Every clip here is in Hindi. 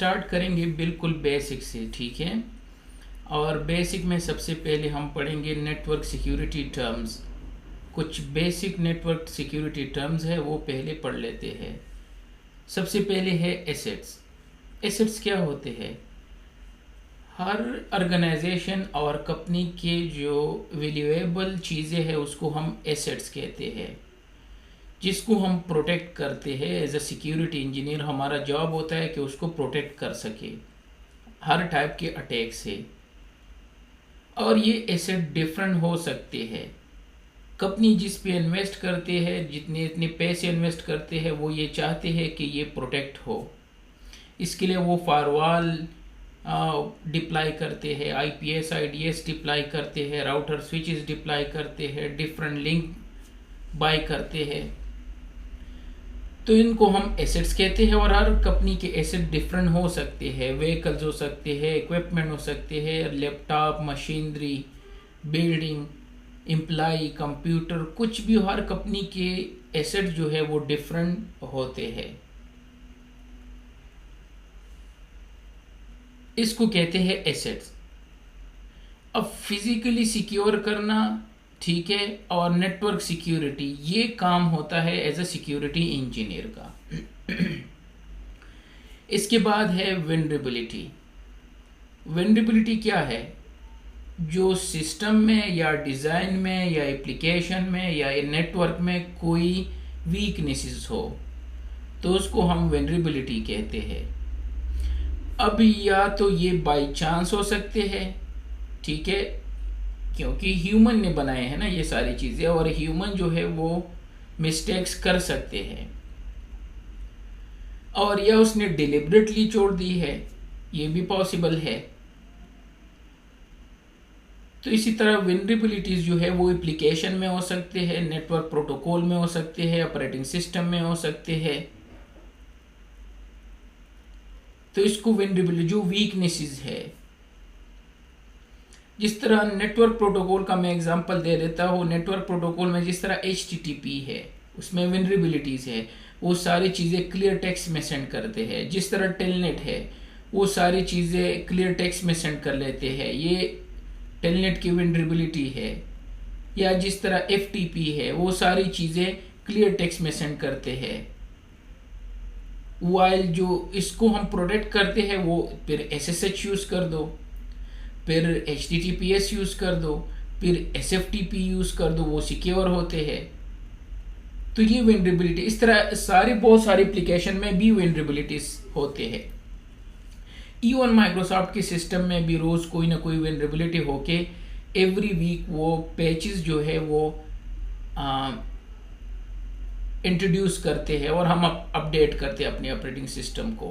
स्टार्ट करेंगे बिल्कुल बेसिक से, ठीक है। और बेसिक में सबसे पहले हम पढ़ेंगे नेटवर्क सिक्योरिटी टर्म्स। कुछ बेसिक नेटवर्क सिक्योरिटी टर्म्स है वो पहले पढ़ लेते हैं। सबसे पहले है एसेट्स। एसेट्स क्या होते हैं? हर ऑर्गेनाइजेशन और कंपनी के जो वैल्यूएबल चीज़ें हैं उसको हम एसेट्स कहते हैं, जिसको हम प्रोटेक्ट करते हैं। एज अ सिक्योरिटी इंजीनियर हमारा जॉब होता है कि उसको प्रोटेक्ट कर सके हर टाइप के अटैक से। और ये एसेट डिफरेंट हो सकते हैं। कंपनी जिस पे इन्वेस्ट करते हैं, जितने इतने पैसे इन्वेस्ट करते हैं, वो ये चाहते हैं कि ये प्रोटेक्ट हो। इसके लिए वो फायरवॉल डिप्लाई करते हैं, आईपीएस आईडीएस डिप्लाई करते हैं, राउटर स्विचेस डिप्लाई करते हैं, डिफरेंट लिंक बाय करते हैं। तो इनको हम एसेट्स कहते हैं। और हर कंपनी के एसेट डिफरेंट हो सकते हैं। व्हीकल्स हो सकते हैं, इक्विपमेंट हो सकते हैं, laptop, machinery, building, employ, computer, कुछ भी। हर कंपनी के एसेट जो है वो डिफरेंट होते हैं। इसको कहते हैं एसेट्स। अब फिजिकली सिक्योर करना, ठीक है, और नेटवर्क सिक्योरिटी, ये काम होता है एज अ सिक्योरिटी इंजीनियर का। इसके बाद है वेनरेबिलिटी। वेनरेबिलिटी क्या है? जो सिस्टम में या डिज़ाइन में या एप्लीकेशन में या नेटवर्क में कोई वीकनेसेस हो तो उसको हम वेनरेबिलिटी कहते हैं। अब या तो ये बाय चांस हो सकते हैं, ठीक है, क्योंकि ह्यूमन ने बनाए हैं ना ये सारी चीज़ें, और ह्यूमन जो है वो मिस्टेक्स कर सकते हैं। और या उसने डिलिबरेटली छोड़ दी है, ये भी पॉसिबल है। तो इसी तरह वेनरेबिलिटीज जो है वो एप्लीकेशन में हो सकते हैं, नेटवर्क प्रोटोकॉल में हो सकते हैं, ऑपरेटिंग सिस्टम में हो सकते हैं। तो इसको वेनरेबिलिटी जो वीकनेसेस है, जिस तरह नेटवर्क प्रोटोकॉल का मैं एग्जांपल दे देता हूँ। नेटवर्क प्रोटोकॉल में जिस तरह HTTP है उसमें वेनरेबिलिटीज है, वो सारी चीज़ें क्लियर टेक्स्ट में सेंड करते हैं। जिस तरह टेलनेट है वो सारी चीज़ें क्लियर टेक्स्ट में सेंड कर लेते हैं, ये टेलनेट की वेनरेबिलिटी है। या जिस तरह FTP है वो सारी चीज़ें क्लियर टेक्स्ट में सेंड करते हैं। वाइल जो इसको हम प्रोटेक्ट करते हैं वो फिर SSH यूज़ कर दो, फिर HTTPS यूज़ कर दो, फिर SFTP यूज़ कर दो, वो सिक्योर होते हैं। तो ये वेनरेबिलिटी, इस तरह सारे बहुत सारे एप्लीकेशन में भी वेनरेबिलिटीज होते हैं। इवन माइक्रोसॉफ्ट के सिस्टम में भी रोज़ कोई ना कोई वेनरेबिलिटी होके एवरी वीक वो पैचेस जो है वो इंट्रोड्यूस करते हैं और हम अपडेट करते हैं अपने ऑपरेटिंग सिस्टम को,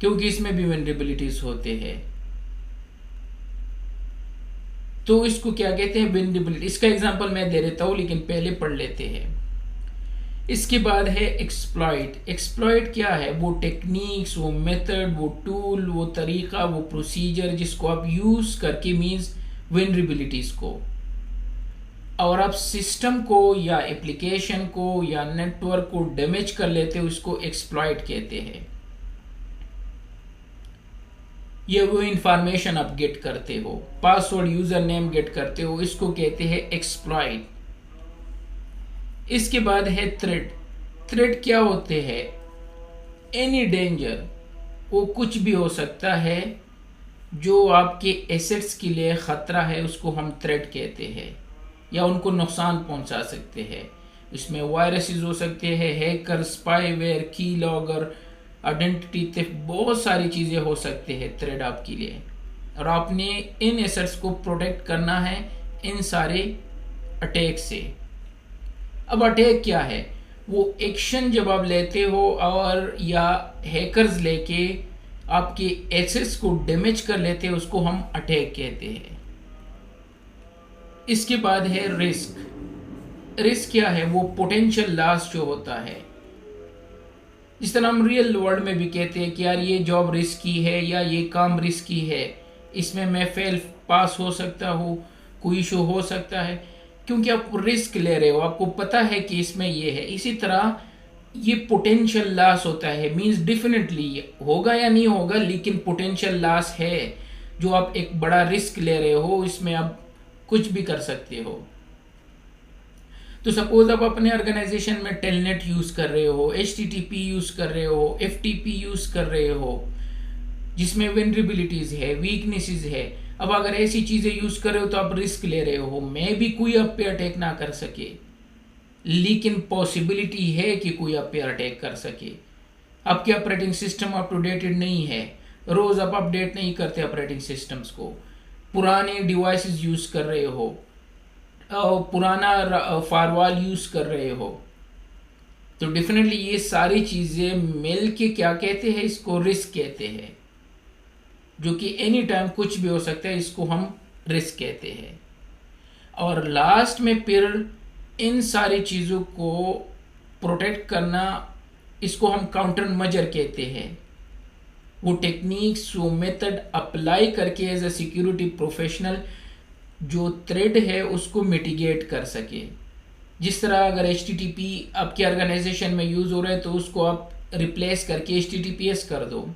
क्योंकि इसमें भी वेनरेबिलिटीज होते हैं। तो इसको क्या कहते हैं? वेनरेबिलिटी। इसका एग्जांपल मैं दे देता हूँ, लेकिन पहले पढ़ लेते हैं। इसके बाद है एक्सप्लॉइट। एक्सप्लॉइट क्या है? वो टेक्निक्स, वो मेथड, वो टूल, वो तरीका, वो प्रोसीजर जिसको आप यूज करके मींस वेनरेबिलिटीज को, और आप सिस्टम को या एप्लीकेशन को या नेटवर्क को डैमेज कर लेते हो, उसको एक्सप्लॉइट कहते हैं। ये वो इंफॉर्मेशन आप गेट करते हो, पासवर्ड, यूजर नेम गेट करते हो, इसको कहते हैं एक्सप्लॉइट। इसके बाद है थ्रेट। थ्रेट क्या होते हैं? एनी डेंजर, वो कुछ भी हो सकता है जो आपके एसेट्स के लिए खतरा है, उसको हम थ्रेट कहते हैं, या उनको नुकसान पहुंचा सकते हैं। इसमें वायरसेस हो सकते हैं, हैकर, स्पाईवेयर, की लॉगर, आइडेंटिटी थेफ्ट, बहुत सारी चीज़ें हो सकते हैं थ्रेट आपके लिए। और आपने इन एसेट्स को प्रोटेक्ट करना है इन सारे अटैक से। अब अटैक क्या है? वो एक्शन जब आप लेते हो और या हैकर्स लेके आपके एसेट्स को डैमेज कर लेते हैं, उसको हम अटैक कहते हैं। इसके बाद है रिस्क। रिस्क क्या है? वो पोटेंशियल लॉस जो होता है। जिस तरह हम रियल वर्ल्ड में भी कहते हैं कि यार ये जॉब रिस्की है या ये काम रिस्की है, इसमें मैं फेल पास हो सकता हूँ, कोई इशू हो सकता है, क्योंकि आप रिस्क ले रहे हो, आपको पता है कि इसमें ये है। इसी तरह ये पोटेंशियल लॉस होता है, मींस डेफिनेटली होगा या नहीं होगा, लेकिन पोटेंशियल लॉस है। जो आप एक बड़ा रिस्क ले रहे हो, इसमें आप कुछ भी कर सकते हो। तो सपोज आप अपने ऑर्गेनाइजेशन में टेलनेट यूज कर रहे हो, HTTP यूज कर रहे हो, FTP यूज कर रहे हो, जिसमें वेनरेबिलिटीज है, वीकनेसेस है। अब अगर ऐसी चीजें यूज कर रहे हो तो आप रिस्क ले रहे हो, मैं भी कोई आप पे अटैक ना कर सके, लेकिन पॉसिबिलिटी है कि कोई आप पे अटैक कर सके। आपके operating system up to dated नहीं है, रोज आप अपडेट नहीं करते ऑपरेटिंग सिस्टम्स को, पुराने डिवाइसेस यूज कर रहे हो, पुराना फायरवॉल यूज कर रहे हो, तो डेफिनेटली ये सारी चीजें मिल के क्या कहते हैं, इसको रिस्क कहते हैं, जो कि एनी टाइम कुछ भी हो सकता है, इसको हम रिस्क कहते हैं। और लास्ट में फिर इन सारी चीजों को प्रोटेक्ट करना, इसको हम काउंटर मेजर कहते हैं। वो टेक्निक्स, वो मेथड अप्लाई करके एज ए सिक्योरिटी प्रोफेशनल जो थ्रेट है उसको मिटिगेट कर सके। जिस तरह अगर HTTP आपके ऑर्गेनाइजेशन में यूज हो रहा है तो उसको आप रिप्लेस करके HTTPS कर दो।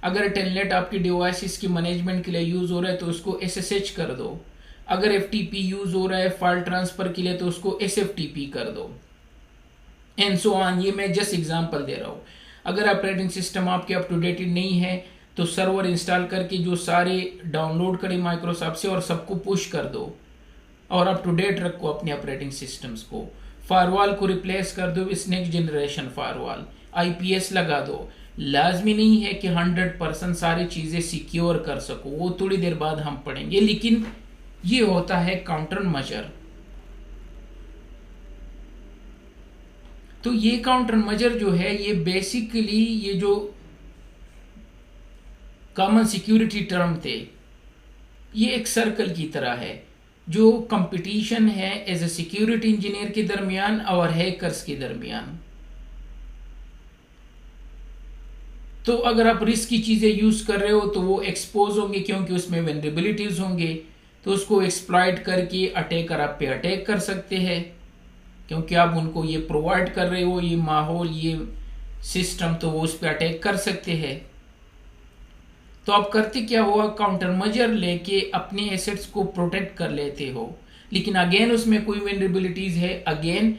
अगर टेलनेट आपकी डिवाइसेस की मैनेजमेंट के लिए यूज हो रहा है तो उसको SSH कर दो। अगर FTP यूज हो रहा है फाइल ट्रांसफर के लिए तो उसको SFTP कर दो, एंड सो ऑन। ये मैं जस्ट एग्जांपल दे रहा हूँ। अगर ऑपरेटिंग सिस्टम आपके अप टू डेटेड नहीं है तो सर्वर इंस्टॉल करके जो सारे डाउनलोड करें माइक्रोसॉफ्ट से और सबको पुश कर दो और अप टू डेट रखो अपने ऑपरेटिंग सिस्टम्स को। फायरवॉल को रिप्लेस कर दो with next generation firewall, IPS लगा दो। लाजमी नहीं है कि 100% सारी चीजें सिक्योर कर सको, वो थोड़ी देर बाद हम पढ़ेंगे, लेकिन ये होता है काउंटर मेजर। तो ये काउंटर मेजर जो है, ये बेसिकली ये जो कॉमन सिक्योरिटी टर्म थे, ये एक सर्कल की तरह है जो कंपटीशन है एज ए सिक्योरिटी इंजीनियर के दरमियान और हैकर्स के दरमियान। तो अगर आप रिस्क की चीजें यूज कर रहे हो तो वो एक्सपोज होंगे, क्योंकि उसमें वेनरेबिलिटीज होंगे, तो उसको एक्सप्लॉइट करके अटैकर आप पे अटैक कर सकते हैं, क्योंकि आप उनको ये प्रोवाइड कर रहे हो, ये माहौल, ये सिस्टम, तो वो उस पर अटैक कर सकते हैं। तो आप करते क्या हुआ, काउंटर मेजर लेके अपने एसेट्स को प्रोटेक्ट कर लेते हो, लेकिन अगेन उसमें कोई वेनरेबिलिटीज है अगेन।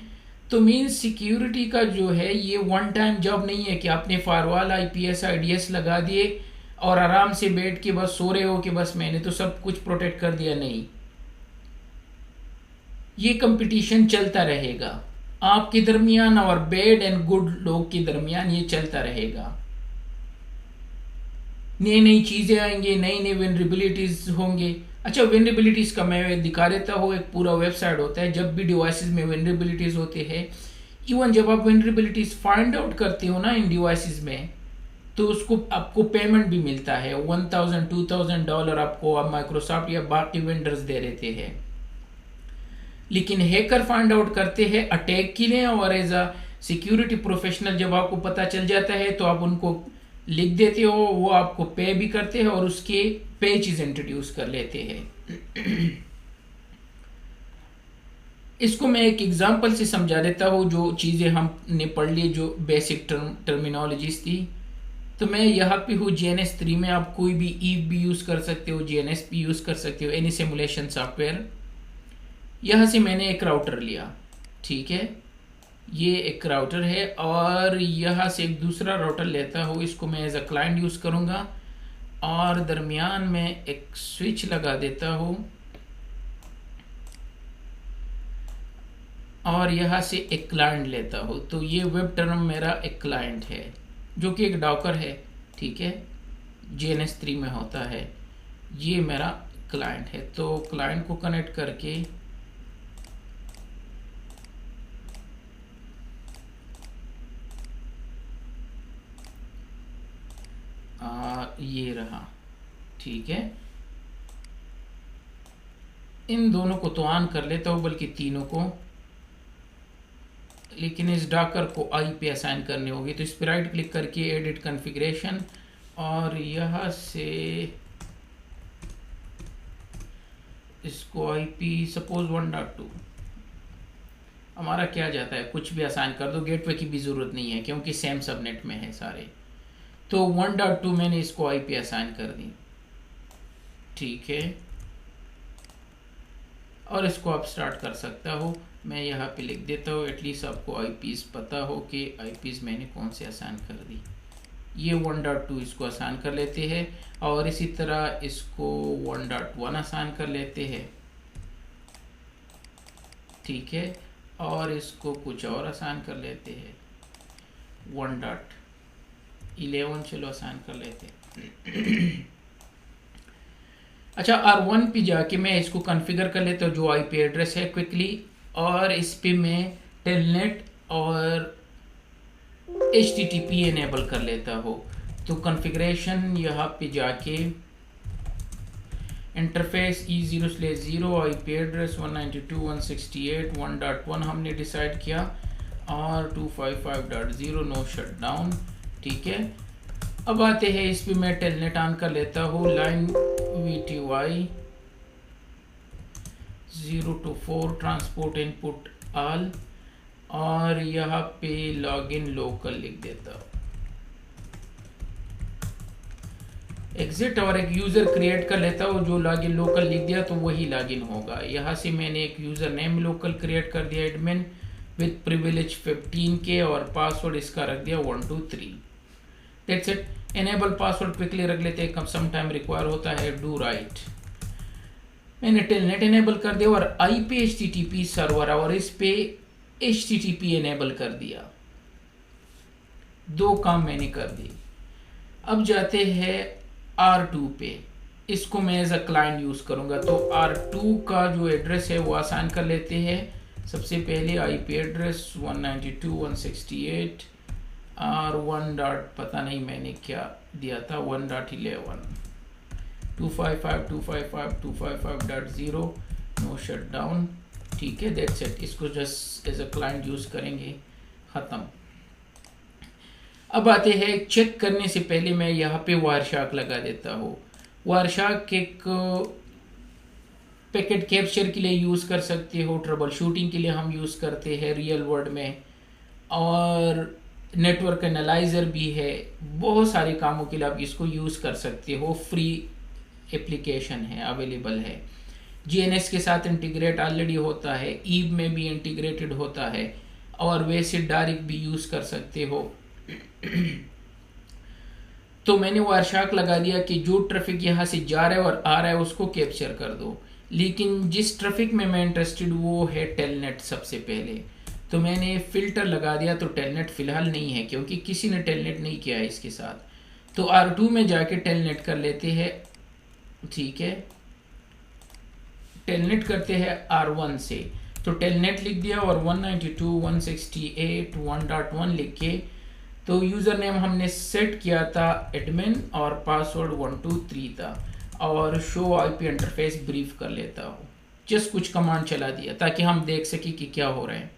तो मीन सिक्योरिटी का जो है ये वन टाइम जॉब नहीं है कि आपने फायरवॉल, IPS, IDS लगा दिए और आराम से बैठ के बस सो रहे हो कि बस मैंने तो सब कुछ प्रोटेक्ट कर दिया। नहीं, ये कंपटीशन चलता रहेगा आपके दरमियान और बैड एंड गुड लोग के दरमियान, ये चलता रहेगा। नई नई चीजें आएंगे, नई नई वेनरेबिलिटीज होंगे। अच्छा, वेनरेबिलिटीज का मैं दिखा देता हूँ, एक पूरा वेबसाइट होता है जब भी डिवाइसेस में वेनरेबिलिटीज होते हैं। इवन जब आप वेनरेबिलिटीज फाइंड आउट करते हो ना इन डिवाइसेस में, तो उसको आपको पेमेंट भी मिलता है, $1000-2000 आपको माइक्रोसॉफ्ट या बाकी वेंडर्स दे देते हैं। लेकिन हैकर फाइंड आउट करते हैं अटैक के लिए, और एज अ सिक्योरिटी प्रोफेशनल जब आपको पता चल जाता है तो आप उनको लिख देते हो, वो आपको पे भी करते हैं और उसके पेजेस इंट्रोड्यूस कर लेते हैं। इसको मैं एक एग्जांपल से समझा देता हूँ, जो चीज़ें हमने पढ़ ली, जो बेसिक टर्मिनोलॉजीज थी। तो मैं यहाँ पे हूँ GNS3 में, आप कोई भी ईव भी यूज़ कर सकते हो, GNS भी यूज़ कर सकते हो, एनी सिमुलेशन सॉफ्टवेयर। यहाँ से मैंने एक राउटर लिया, ठीक है, ये एक राउटर है, और यहाँ से एक दूसरा राउटर लेता हूँ, इसको मैं एज अ क्लाइंट यूज़ करूँगा, और दरमियान में एक स्विच लगा देता हूँ, और यहाँ से एक क्लाइंट लेता हूँ। तो ये वेब टर्म मेरा एक क्लाइंट है, जो कि एक डॉकर है, ठीक है, GNS3 में होता है, ये मेरा क्लाइंट है। तो क्लाइंट को कनेक्ट करके ये रहा, ठीक है। इन दोनों को तो ऑन कर लेता हूँ, बल्कि तीनों को, लेकिन इस डॉकर को IP असाइन करनी होगी। तो इस पर राइट क्लिक करके एडिट कॉन्फ़िगरेशन, और यहाँ से इसको IP सपोज 1.2, हमारा क्या जाता है, कुछ भी असाइन कर दो, गेटवे की भी ज़रूरत नहीं है क्योंकि सेम सबनेट में है सारे। तो 1.2 मैंने इसको आईपी असाइन कर दी, ठीक है, और इसको आप स्टार्ट कर सकता हो। मैं यहाँ पे लिख देता हूँ, एटलीस्ट आपको आईपीज़ पता हो कि आईपीज़ मैंने कौन से असाइन कर दी। ये 1.2 इसको असाइन कर लेते हैं, और इसी तरह इसको 1.1 असाइन कर लेते हैं, ठीक है, और इसको कुछ और असाइन कर लेते हैं, 1.11 चलो असाइन कर लेते हैं। अच्छा, R1 पे जाके मैं इसको कॉन्फ़िगर कर लेता हूँ जो आईपी एड्रेस है क्विकली, और इस पे मैं टेलनेट और HTTP इनेबल कर लेता हूँ। तो कॉन्फ़िगरेशन यहाँ पे जाके इंटरफेस E0/0 आईपी एड्रेस 192.168.1.1 हमने डिसाइड किया, और 255.0 नो शटडाउन, ठीक है। अब आते हैं इस पे मैं टेलनेट ऑन कर लेता हूँ, line VTY 0 to 4 transport input all, और यहाँ पे लॉगिन लोकल लिख देता हूँ, एग्जिट, और एक यूज़र क्रिएट कर लेता हूँ। जो लॉगिन लोकल लिख दिया तो वही लॉगिन होगा। यहाँ से मैंने एक यूज़र नेम लोकल क्रिएट कर दिया, एडमिन विथ प्रिविलेज 15 के, और पासवर्ड इसका रख दिया 123। That's it. Enable password quickly रख लेते हैं, कम सम टाइम रिक्वायर होता है, डू राइट। मैंने टेलनेट एनेबल कर दिया और आईपी HTTP सर्वर, और इस पे HTTP एनेबल कर दिया। दो काम मैंने कर दिए। अब जाते हैं R2 पे, इसको मैं एज अ क्लाइंट यूज करूंगा। तो R2 का जो एड्रेस है वो आसान कर लेते हैं। सबसे पहले आईपी एड्रेस 192.168 और 1 डॉट पता नहीं मैंने क्या दिया था, 1.11 255.255.255.0 नो शटडाउन, ठीक है, दैट्स इट। इसको just as a client use करेंगे, खत्म। अब आते हैं चेक करने से पहले मैं यहाँ पे वायरशार्क लगा देता हूँ। वायरशार्क एक पैकेट कैप्चर के लिए यूज़ कर सकते हो, ट्रबल शूटिंग के लिए हम यूज़ करते हैं रियल वर्ल्ड में, और नेटवर्क एनालाइजर भी है। बहुत सारे कामों के लिए आप इसको यूज़ कर सकते हो, फ्री एप्लीकेशन है, अवेलेबल है। GNS के साथ इंटीग्रेट ऑलरेडी होता है, ईब में भी इंटीग्रेटेड होता है, और वैसे डायरेक्ट भी यूज़ कर सकते हो। तो मैंने वायरशार्क लगा दिया कि जो ट्रैफिक यहाँ से जा रहा है और आ रहा है उसको कैप्चर कर दो। लेकिन जिस ट्रैफिक में मैं इंटरेस्टेड वो है टेलनेट सबसे पहले, तो मैंने फिल्टर लगा दिया। तो टेलनेट फिलहाल नहीं है क्योंकि किसी ने टेलनेट नहीं किया है इसके साथ। तो R2 में जाके टेलनेट कर लेते हैं, ठीक है, टेलनेट करते हैं R1 से। तो टेलनेट लिख दिया और 192.168.1.1 लिख के, तो यूज़र नेम हमने सेट किया था एडमिन और पासवर्ड 123 था, और शो आईपी इंटरफेस ब्रीफ कर लेता हूँ। जस्ट कुछ कमांड चला दिया ताकि हम देख सके कि क्या हो रहा है।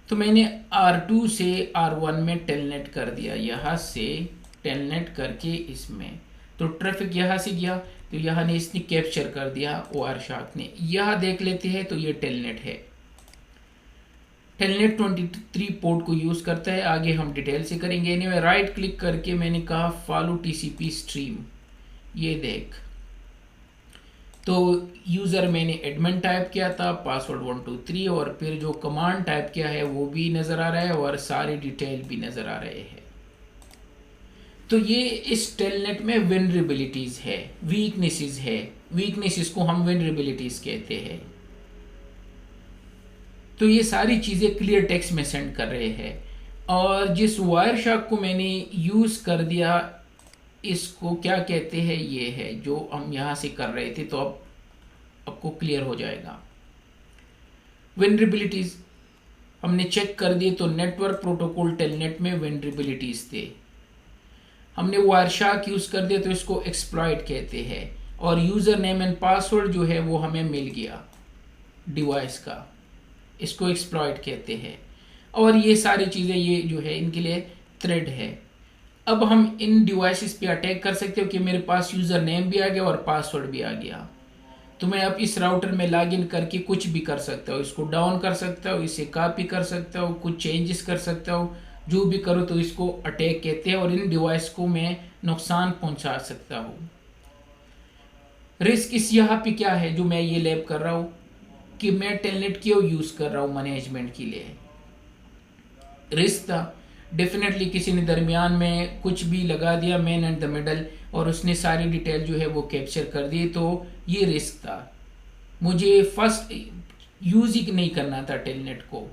तो मैंने R2 से R1 में टेलनेट कर दिया, यहाँ से टेलनेट करके इसमें, तो ट्रैफिक यहाँ से गया, तो यहाँ ने इसने कैप्चर कर दिया वायरशार्क ने। यहाँ देख लेते हैं तो ये टेलनेट है। टेलनेट 23 पोर्ट को यूज करता है, आगे हम डिटेल से करेंगे। एनीवे, राइट क्लिक करके मैंने कहा फॉलो TCP स्ट्रीम, ये देख। तो यूज़र मैंने एडमिन टाइप किया था, पासवर्ड 123, और फिर जो कमांड टाइप किया है वो भी नज़र आ रहा है और सारे डिटेल भी नज़र आ रहे हैं। तो ये इस टेलनेट में वेनरेबिलिटीज़ है, वीकनेसेस है। वीकनेसेस को हम वेनरेबिलिटीज़ कहते हैं। तो ये सारी चीज़ें क्लियर टेक्स्ट में सेंड कर रहे हैं। और जिस वायरशार्क को मैंने यूज़ कर दिया, इसको क्या कहते हैं, ये है जो हम यहाँ से कर रहे थे। तो अब आपको क्लियर हो जाएगा। वेनरेबिलिटीज़ हमने चेक कर दिए, तो नेटवर्क प्रोटोकॉल टेलनेट में वेनरेबिलिटीज़ थे। हमने वायरशार्क यूज़ कर दिया, तो इसको एक्सप्लॉइट कहते हैं। और यूज़र नेम एंड पासवर्ड जो है वो हमें मिल गया डिवाइस का, इसको एक्सप्लॉइट कहते हैं। और ये सारी चीज़ें ये जो है इनके लिए थ्रेड है। अब हम इन डिवाइसेस पे अटैक कर सकते हो कि मेरे पास यूज़र नेम भी आ गया और पासवर्ड भी आ गया। तो मैं अब इस राउटर में लॉगिन करके कुछ भी कर सकता हूँ, इसको डाउन कर सकता हूँ, इसे कॉपी कर सकता हूँ, कुछ चेंजेस कर सकता हूँ, जो भी करूँ तो इसको अटैक कहते हैं और इन डिवाइस को मैं नुकसान पहुंचा सकता हूँ। रिस्क इस यहाँ पे क्या है जो मैं ये लैब कर रहा हूँ कि मैं टेलनेट क्यों यूज कर रहा हूँ मैनेजमेंट के लिए। रिस्क था डेफिनेटली, किसी ने दरमियान में कुछ भी लगा दिया मैन एंड द मिडल और उसने सारी डिटेल जो है वो कैप्चर कर दी, तो ये रिस्क था। मुझे फर्स्ट यूज ही नहीं करना था टेलनेट को।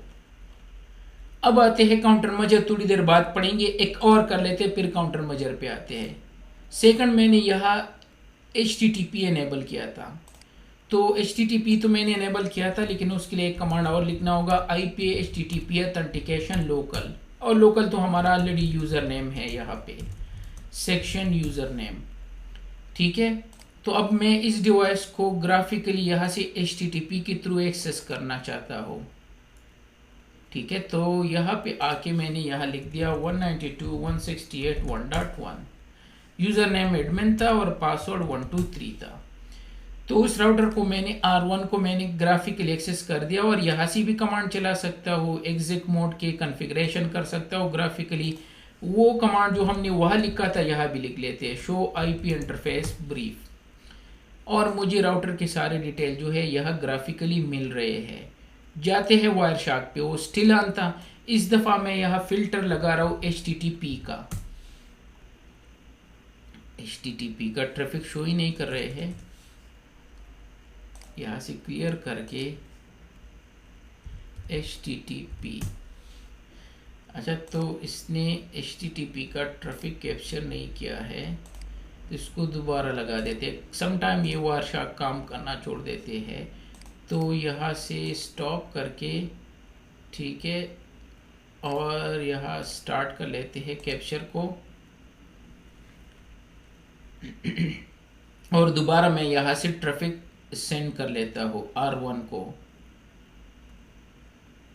अब आते हैं काउंटर मजर, थोड़ी देर बाद पढ़ेंगे, एक और कर लेते हैं फिर काउंटर मजर पे आते हैं। सेकंड मैंने यहाँ HTTP एनेबल किया था, तो HTTP तो मैंने एनेबल किया था, लेकिन उसके लिए एक कमांड और लिखना होगा IP HTTP ऑथेंटिकेशन लोकल, और लोकल तो हमारा ऑलरेडी यूजर नेम है यहाँ पे, सेक्शन यूजर नेम। ठीक है, तो अब मैं इस डिवाइस को ग्राफिकली यहाँ से HTTP के थ्रू एक्सेस करना चाहता हूँ। ठीक है, तो यहाँ पे आके मैंने यहाँ लिख दिया 192.168.1.1, यूजर नेम एडमिन था और पासवर्ड 123 था। तो उस राउटर को मैंने R1 को मैंने ग्राफिकली एक्सेस कर दिया और यहाँ से भी कमांड चला सकता हूँ, एग्जिट मोड के कॉन्फ़िगरेशन कर सकता हूँ ग्राफिकली। वो कमांड जो हमने वहाँ लिखा था यहाँ भी लिख लेते हैं, शो IP इंटरफेस ब्रीफ, और मुझे राउटर के सारे डिटेल जो है यह ग्राफिकली मिल रहे हैं। जाते हैं वायरशार्क पे, वो स्टिल ऑन था। इस दफा मैं यहाँ फिल्टर लगा रहा हूँ HTTP का। HTTP का ट्रैफिक शो ही नहीं कर रहे हैं, यहाँ से क्लियर करके HTTP। अच्छा, तो इसने HTTP का ट्रैफिक कैप्चर नहीं किया है, तो इसको दोबारा लगा देते। समटाइम ये वायरशार्क काम करना छोड़ देते हैं, तो यहाँ से स्टॉप करके, ठीक है, और यहाँ स्टार्ट कर लेते हैं कैप्चर को और दोबारा मैं यहाँ से ट्रैफिक सेंड कर लेता हूँ R1 को।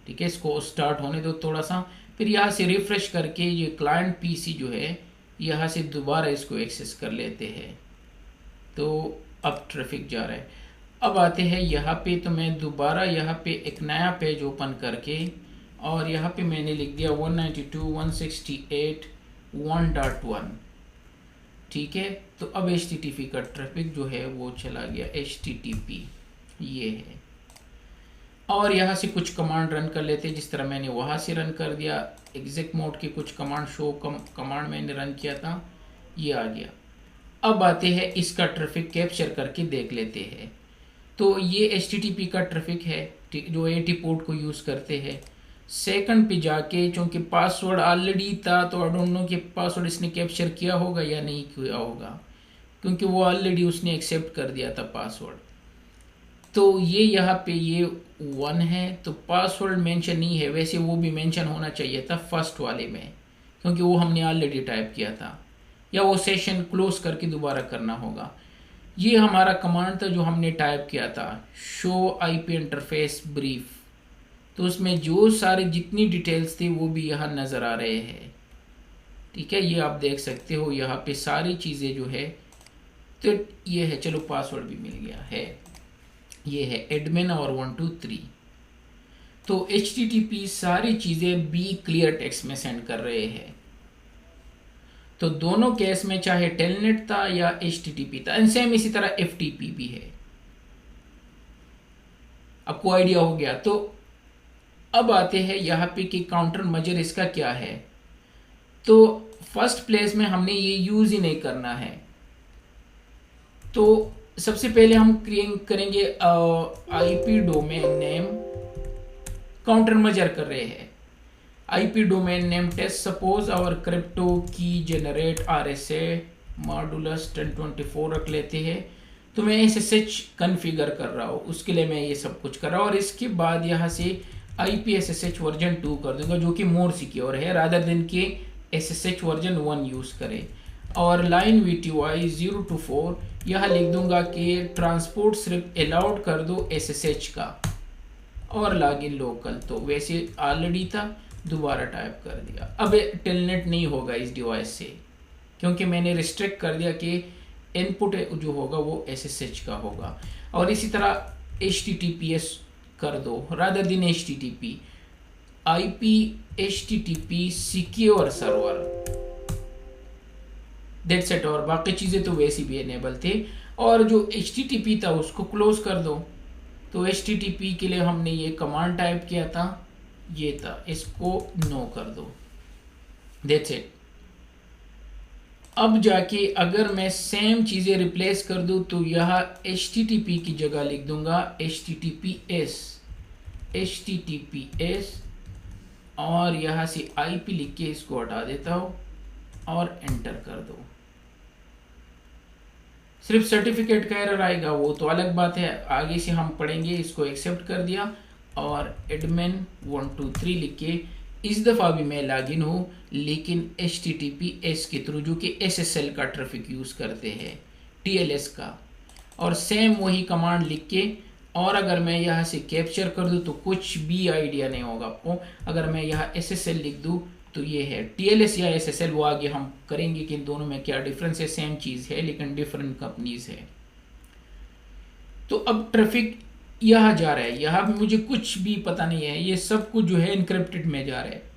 ठीक है, इसको स्टार्ट होने दो थोड़ा सा, फिर यहाँ से रिफ्रेश करके ये क्लाइंट PC जो है यहाँ से दोबारा इसको एक्सेस कर लेते हैं, तो अब ट्रैफिक जा रहा है। अब आते हैं यहाँ पे, तो मैं दोबारा यहाँ पे एक नया पेज ओपन करके और यहाँ पे मैंने लिख दिया 192.168.1.1। ठीक है, तो अब HTTP का ट्रैफिक जो है वो चला गया, HTTP ये है। और यहाँ से कुछ कमांड रन कर लेते हैं, जिस तरह मैंने वहाँ से रन कर दिया। एग्जिट मोड के कुछ कमांड, शो कमांड मैंने रन किया था, ये आ गया। अब आते हैं इसका ट्रैफिक कैप्चर करके देख लेते हैं। तो ये HTTP का ट्रैफिक है जो AT पोर्ट को यूज़ करते हैं। सेकंड पे जाके, चूंकि पासवर्ड ऑलरेडी था, तो आई डोंट नो कि पासवर्ड इसने कैप्चर किया होगा या नहीं किया होगा, क्योंकि वो ऑलरेडी उसने एक्सेप्ट कर दिया था पासवर्ड। तो ये यहाँ पे ये 1 है, तो पासवर्ड मेंशन नहीं है, वैसे वो भी मेंशन होना चाहिए था फर्स्ट वाले में, क्योंकि वो हमने ऑलरेडी टाइप किया था, या वो सेशन क्लोज करके दोबारा करना होगा। ये हमारा कमांड था जो हमने टाइप किया था, शो IP इंटरफेस ब्रीफ। तो उसमें जो सारे जितनी डिटेल्स थी वो भी यहाँ नज़र आ रहे हैं। ठीक है, ये आप देख सकते हो यहाँ पे सारी चीज़ें जो है, तो ये है, चलो पासवर्ड भी मिल गया है, ये है एडमिन और 123। तो HTTP सारी चीज़ें बी क्लियर टेक्स्ट में सेंड कर रहे हैं। तो दोनों केस में चाहे टेलनेट था या HTTP था, सेम इसी तरह FTP भी है। आपको आइडिया हो गया। तो अब आते हैं यहाँ पे कि काउंटर मजर इसका क्या है। तो फर्स्ट प्लेस में हमने ये यूज ही नहीं करना है। तो सबसे पहले हम क्रिएट करेंगे IP डोमेन नेम, काउंटर मजर कर रहे हैं। IP domain name test, suppose और क्रिप्टो की जनरेट RSA मॉडुलस 1024 रख लेते हैं। तो मैं SSH कन्फिगर कर रहा हूँ, उसके लिए मैं ये सब कुछ कर रहा हूँ। और इसके बाद यहाँ से IP SSH वर्जन 2 कर दूंगा, जो कि मोर सिक्योर है, रादर देन के SSH वर्जन 1 यूज़ करें। और लाइन VTY 0 to 4 यहाँ लिख दूंगा कि ट्रांसपोर्ट सिर्फ अलाउड कर दो SSH का, और लॉगिन लोकल तो वैसे ऑलरेडी था, दोबारा टाइप कर दिया। अब टेलनेट नहीं होगा इस डिवाइस से, क्योंकि मैंने रिस्ट्रिक्ट कर दिया कि इनपुट जो होगा वो SSH का होगा। और इसी तरह HTTPS कर दो rather than HTTP, IP HTTP secure server, that's it. और बाकी चीज़ें तो वैसी भी एनेबल थे। और जो HTTP था उसको क्लोज कर दो। तो HTTP के लिए हमने ये कमांड टाइप किया था, ये था, इसको नो कर दो, दैट्स इट। अब जाके अगर मैं सेम चीज़ें रिप्लेस कर दूं तो यह HTTP की जगह लिख दूंगा HTTPS और यहाँ से IP लिख के इसको हटा देता हूँ और एंटर कर दो। सिर्फ सर्टिफिकेट का एरर आएगा वो तो अलग बात है, आगे से हम पढ़ेंगे। इसको एक्सेप्ट कर दिया और admin 123 लिख के इस दफ़ा भी मैं लॉगिन हूँ, लेकिन HTTPS के थ्रू, जो कि SSL का ट्रैफिक यूज़ करते हैं, TLS का। और सेम वही कमांड लिख के, और अगर मैं यहाँ से कैप्चर कर दूँ तो कुछ भी आइडिया नहीं होगा आपको। अगर मैं यहाँ SSL लिख दूँ तो ये है TLS या SSL, वो आगे हम करेंगे कि इन दोनों में क्या डिफरेंस है। सेम चीज़ है लेकिन डिफरेंट कंपनीज है। तो अब ट्रैफिक यहाँ जा रहा है, यहाँ मुझे कुछ भी पता नहीं है, ये सब कुछ जो है इनक्रिप्टेड में जा रहा है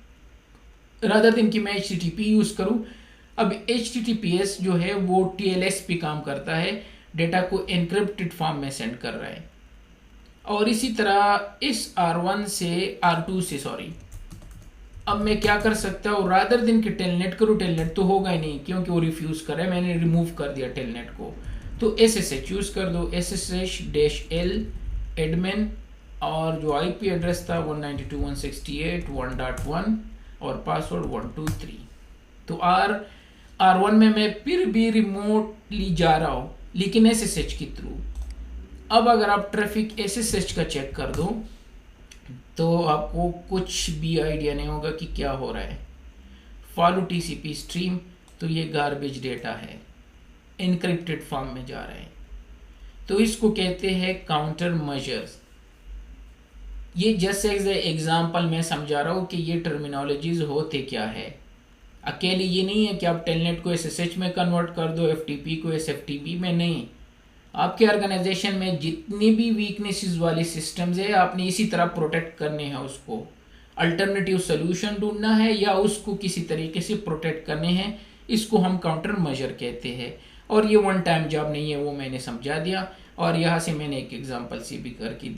रादर देन कि मैं HTTP यूज़ करूँ। अब HTTPS जो है वो TLS पे काम करता है, डेटा को एनक्रिप्टेड फॉर्म में सेंड कर रहा है। और इसी तरह इस R1 से R2 से अब मैं क्या कर सकता हूँ, रादर दिन कि टेलनेट करूँ, टेलनेट तो होगा ही नहीं क्योंकि वो रिफ्यूज कर रहा है, मैंने रिमूव कर दिया टेलनेट को। तो SSH यूज कर दो, SSH-L एडमिन, और जो IP एड्रेस था 192.168.1.1 और पासवर्ड 123। तो R1 में मैं फिर भी रिमोटली जा रहा हूँ लेकिन SSH के थ्रू। अब अगर आप ट्रैफिक SSH का चेक कर दो तो आपको कुछ भी आइडिया नहीं होगा कि क्या हो रहा है। फॉलो TCP स्ट्रीम, तो ये गार्बेज डेटा है, इनक्रिप्टेड फॉर्म में जा रहा है। तो इसको कहते हैं काउंटर मेजर्स। ये जस्ट एज एग्जाम्पल मैं समझा रहा हूँ कि ये टर्मिनोलॉजीज होते क्या है। अकेले ये नहीं है कि आप टेलनेट को SSH में कन्वर्ट कर दो, FTP को SFTP में, नहीं। आपके ऑर्गेनाइजेशन में जितनी भी वीकनेसेस वाली सिस्टम्स है, आपने इसी तरह प्रोटेक्ट करने हैं उसको। अल्टरनेटिव सोल्यूशन ढूंढना है या उसको किसी तरीके से प्रोटेक्ट करने हैं, इसको हम काउंटर मेजर कहते हैं। और ये वन टाइम जॉब नहीं है, वो मैंने समझा दिया। और यहाँ से मैंने एक एग्जांपल से भी करके